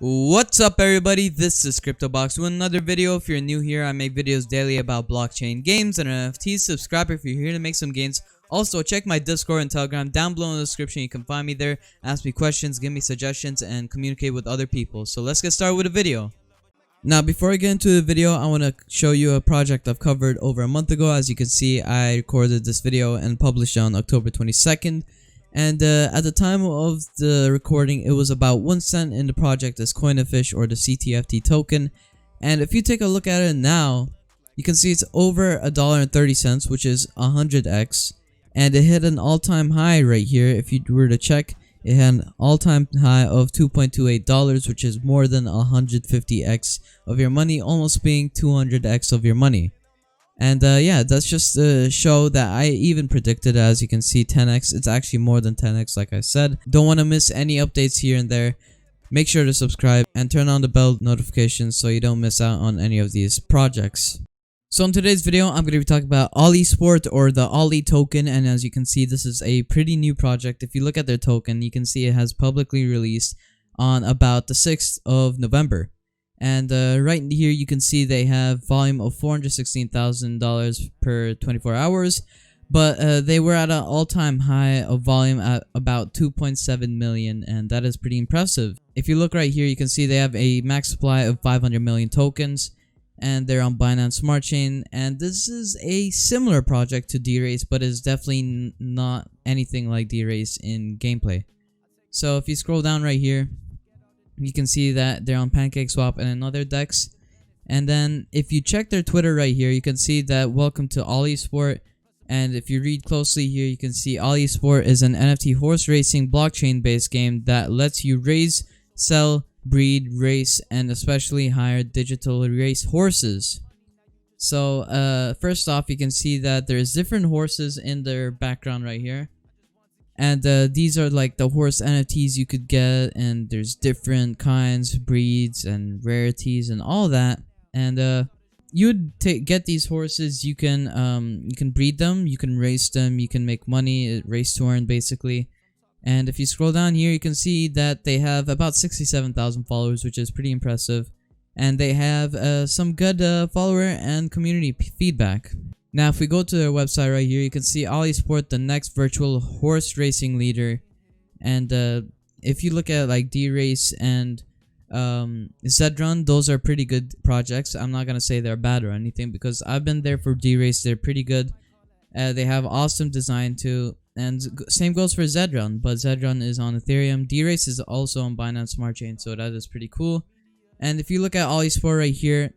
What's up everybody, this is CryptoBox with another video. If you're new here, I make videos daily about blockchain games and NFTs. Subscribe if you're here to make some gains. Also, check my Discord and Telegram down below in the description. You can find me there, ask me questions, give me suggestions, and communicate with other people. So let's get started with the video. Now, before I get into the video, I want to show you a project I've covered over a month ago. As you can see, I recorded this video and published it on October 22nd. And at the time of the recording, it was about 1 cent in the project as Coinafish or the CTFT token. And if you take a look at it now, you can see it's over $1.30, which is 100x. And it hit an all-time high right here. If you were to check, it had an all-time high of $2.28, which is more than 150x of your money, almost being 200x of your money. And yeah, that's just to show that I even predicted, as you can see, 10x. It's actually more than 10x, like I said. Don't want to miss any updates here and there. Make sure to subscribe and turn on the bell notifications so you don't miss out on any of these projects. So in today's video, I'm going to be talking about Oly Sport, or the Oly token. And as you can see, this is a pretty new project. If you look at their token, you can see it has publicly released on about the 6th of November. And right here you can see they have volume of $416,000 per 24 hours, but they were at an all-time high of volume at about 2.7 million, and that is pretty impressive. If you look right here, you can see they have a max supply of 500 million tokens, and they're on Binance Smart Chain. And this is a similar project to DeRace, but is definitely not anything like DeRace in gameplay. So if you scroll down right here, you can see that they're on PancakeSwap and another DEX. And then if you check their Twitter right here, you can see that welcome to Oly Sport. And if you read closely here, you can see Oly Sport is an NFT horse racing blockchain based game that lets you raise, sell, breed, race, and especially hire digital race horses. So first off, you can see that there's different horses in their background right here. And these are like the horse NFTs you could get, and there's different kinds, breeds, and rarities, and all that. And you'd get these horses. You can breed them, you can race them, you can make money, race to earn basically. And if you scroll down here, you can see that they have about 67,000 followers, which is pretty impressive. And they have some good follower and community feedback. Now, if we go to their website right here, you can see Oly Sport, the next virtual horse racing leader. And if you look at like DeRace and Zedrun, those are pretty good projects. I'm not going to say they're bad or anything, because I've been there for DeRace. They're pretty good. They have awesome design too. And same goes for Zedrun, but Zedrun is on Ethereum. DeRace is also on Binance Smart Chain, so that is pretty cool. And if you look at Oly Sport right here,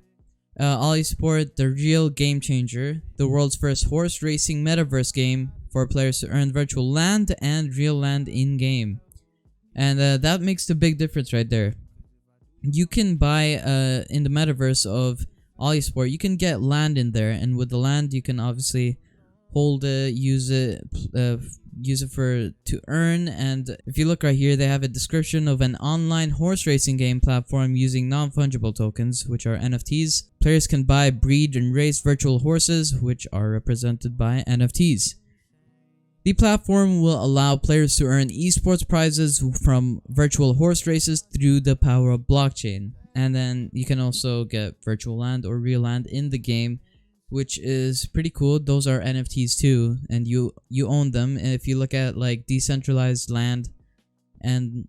Oly Sport, the real game changer, the world's first horse racing metaverse game for players to earn virtual land and real land in-game. And that makes the big difference right there. You can buy, in the metaverse of Oly Sport, you can get land in there, and with the land you can obviously hold it, use it to earn. And if you look right here, they have a description of an online horse racing game platform using non-fungible tokens, which are NFTs. Players can buy, breed, and race virtual horses, which are represented by NFTs. The platform will allow players to earn esports prizes from virtual horse races through the power of blockchain. And then you can also get virtual land or real land in the game, which is pretty cool. Those are NFTs too, and you own them. And if you look at like decentralized land, and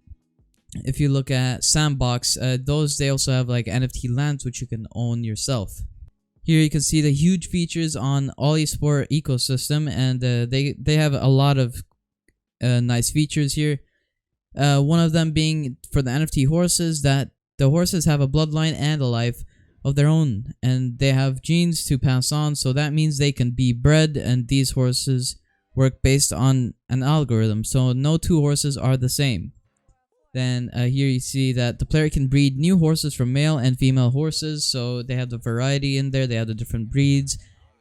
if you look at Sandbox, they also have like NFT lands which you can own yourself. Here you can see the huge features on Alysport Ecosystem, and they have a lot of nice features here. One of them being for the NFT horses, that the horses have a bloodline and a life of their own, and they have genes to pass on, so that means they can be bred, and these horses work based on an algorithm, so no two horses are the same. Then here you see that the player can breed new horses from male and female horses, so they have the variety in there, they have the different breeds,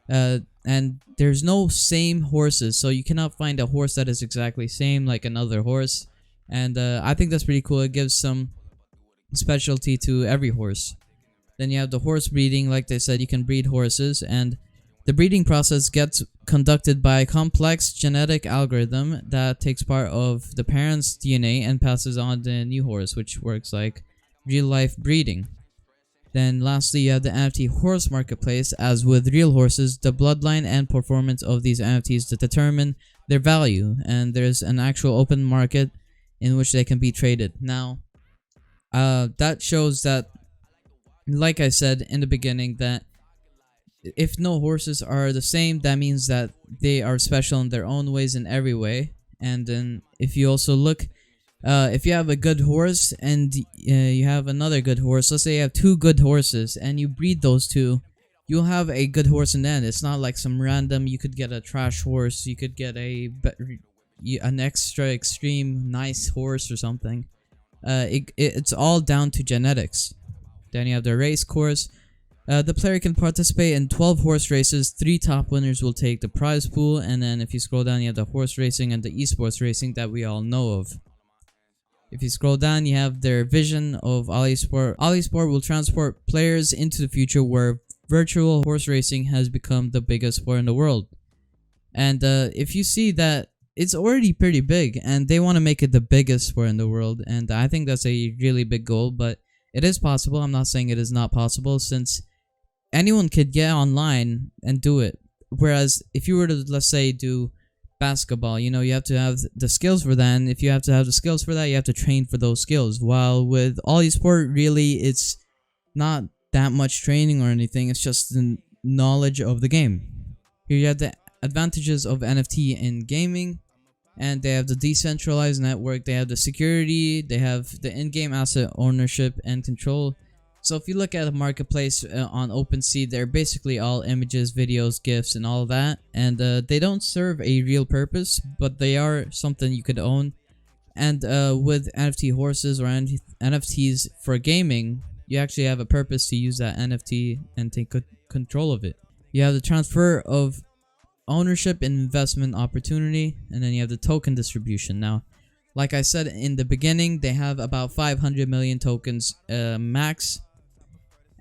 and there's no same horses, so you cannot find a horse that is exactly same like another horse. And I think that's pretty cool. It gives some specialty to every horse. Then you have the horse breeding. Like they said, you can breed horses, and the breeding process gets conducted by a complex genetic algorithm that takes part of the parent's DNA and passes on the new horse, which works like real life breeding. Then lastly, you have the NFT horse marketplace. As with real horses, the bloodline and performance of these NFTs to determine their value, and there's an actual open market in which they can be traded. Now, that shows that, like I said in the beginning, that if no horses are the same, that means that they are special in their own ways in every way. And then if you also look, if you have a good horse and you have another good horse, let's say you have two good horses and you breed those two, you'll have a good horse in the end. It's not like some random, you could get a trash horse, you could get an extra extreme nice horse or something. It's all down to genetics. Then you have the race course. The player can participate in 12 horse races. 3 top winners will take the prize pool. And then if you scroll down, you have the horse racing and the esports racing that we all know of. If you scroll down, you have their vision of Alysport. Alysport will transport players into the future where virtual horse racing has become the biggest sport in the world. And if you see that, it's already pretty big, and they want to make it the biggest sport in the world. And I think that's a really big goal, but it is possible. I'm not saying it is not possible, since anyone could get online and do it. Whereas if you were to, let's say, do basketball, you know, you have to have the skills for that, and if you have to have the skills for that, you have to train for those skills. While with Oly Sport, really, it's not that much training or anything, it's just the knowledge of the game. Here you have the advantages of NFT in gaming, and they have the decentralized network, they have the security, they have the in-game asset ownership and control. So if you look at a marketplace on OpenSea, they're basically all images, videos, GIFs, and all of that. And they don't serve a real purpose, but they are something you could own. And with NFT horses or NFTs for gaming, you actually have a purpose to use that NFT and take control of it. You have the transfer of ownership and investment opportunity, and then you have the token distribution. Now, like I said in the beginning, they have about 500 million tokens max.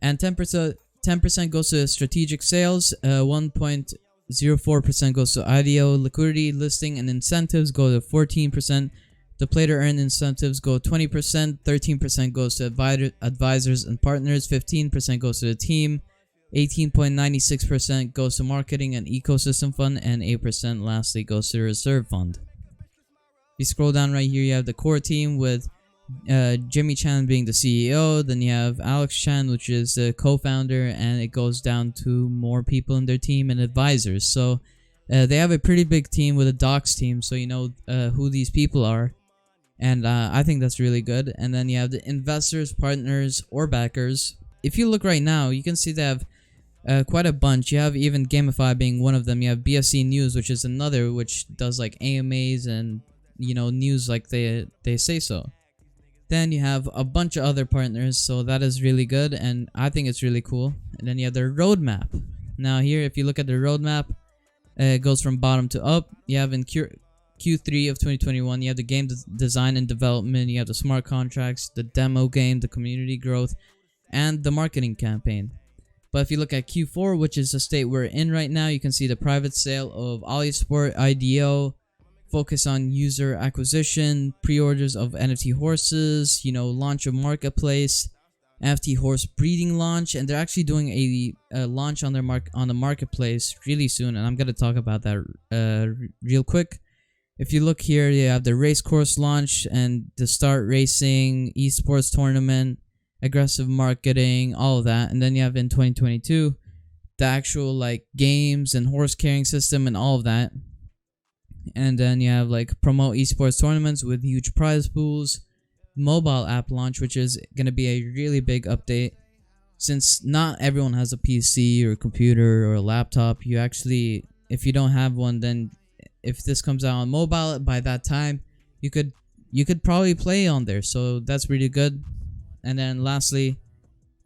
And 10% goes to strategic sales, 1.04% goes to IDO, liquidity, listing, and incentives go to 14%. The play to earn incentives go 20%, 13% goes to advisors and partners, 15% goes to the team, 18.96% goes to marketing and ecosystem fund, and 8% lastly goes to the reserve fund. If you scroll down right here, you have the core team with Jimmy Chan being the CEO, then you have Alex Chan, which is the co-founder, and it goes down to more people in their team and advisors. So they have a pretty big team with a docs team, so you know who these people are, and I think that's really good. And then you have the investors, partners, or backers. If you look right now, you can see they have quite a bunch. You have even Gamify being one of them. You have BSC News, which is another, which does like AMAs and, you know, news like they say so. Then you have a bunch of other partners, so that is really good, and I think it's really cool. And then you have their roadmap. Now here, if you look at the roadmap, it goes from bottom to up. You have in Q3 of 2021, you have the game design and development, you have the smart contracts, the demo game, the community growth, and the marketing campaign. But if you look at Q4, which is the state we're in right now, you can see the private sale of Alysport IDO, focus on user acquisition, pre-orders of NFT horses, you know, launch of marketplace, NFT horse breeding launch, and they're actually doing a launch on their on the marketplace really soon, and I'm gonna talk about that real quick. If you look here, you have the race course launch and the start racing, esports tournament, aggressive marketing, all of that. And then you have in 2022 the actual like games and horse carrying system and all of that. And then you have like promote esports tournaments with huge prize pools, mobile app launch, which is going to be a really big update since not everyone has a PC or a computer or a laptop. You actually, if you don't have one, then if this comes out on mobile by that time, you could probably play on there. So that's really good. And then lastly,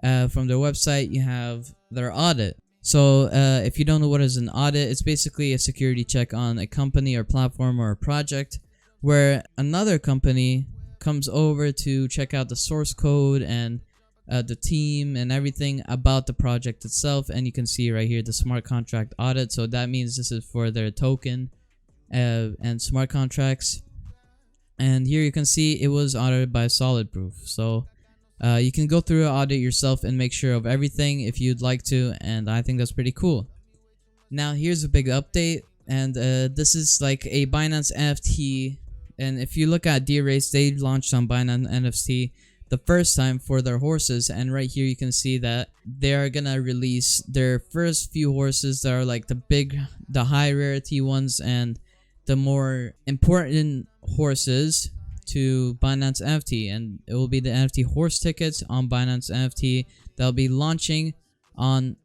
from their website, you have their audit. So if you don't know what is an audit, it's basically a security check on a company or platform or a project where another company comes over to check out the source code and the team and everything about the project itself. And you can see right here the smart contract audit. So that means this is for their token and smart contracts. And here you can see it was audited by Solid Proof. So You can go through an audit yourself and make sure of everything if you'd like to, and I think that's pretty cool. Now here's a big update, and this is like a Binance NFT, and if you look at DeRace, they launched on Binance NFT the first time for their horses, and right here you can see that they are gonna release their first few horses that are like the high rarity ones and the more important horses to Binance NFT, and it will be the NFT horse tickets on Binance NFT that'll be launching on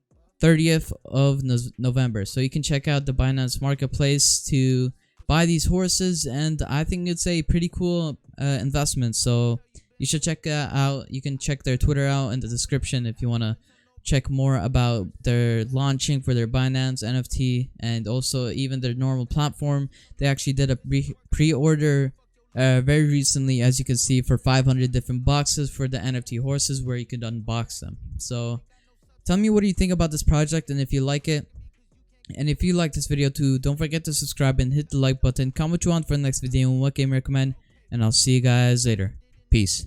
30th of November. So you can check out the Binance marketplace to buy these horses, and I think it's a pretty cool investment. So you should check that out. You can check their Twitter out in the description if you want to check more about their launching for their Binance NFT, and also even their normal platform. They actually did a pre-order very recently, as you can see, for 500 different boxes for the NFT horses where you could unbox them. So tell me what do you think about this project, and if you like it. And if you like this video too, don't forget to subscribe and hit the like button. Comment what you want for the next video and what game you recommend, and I'll see you guys later. Peace.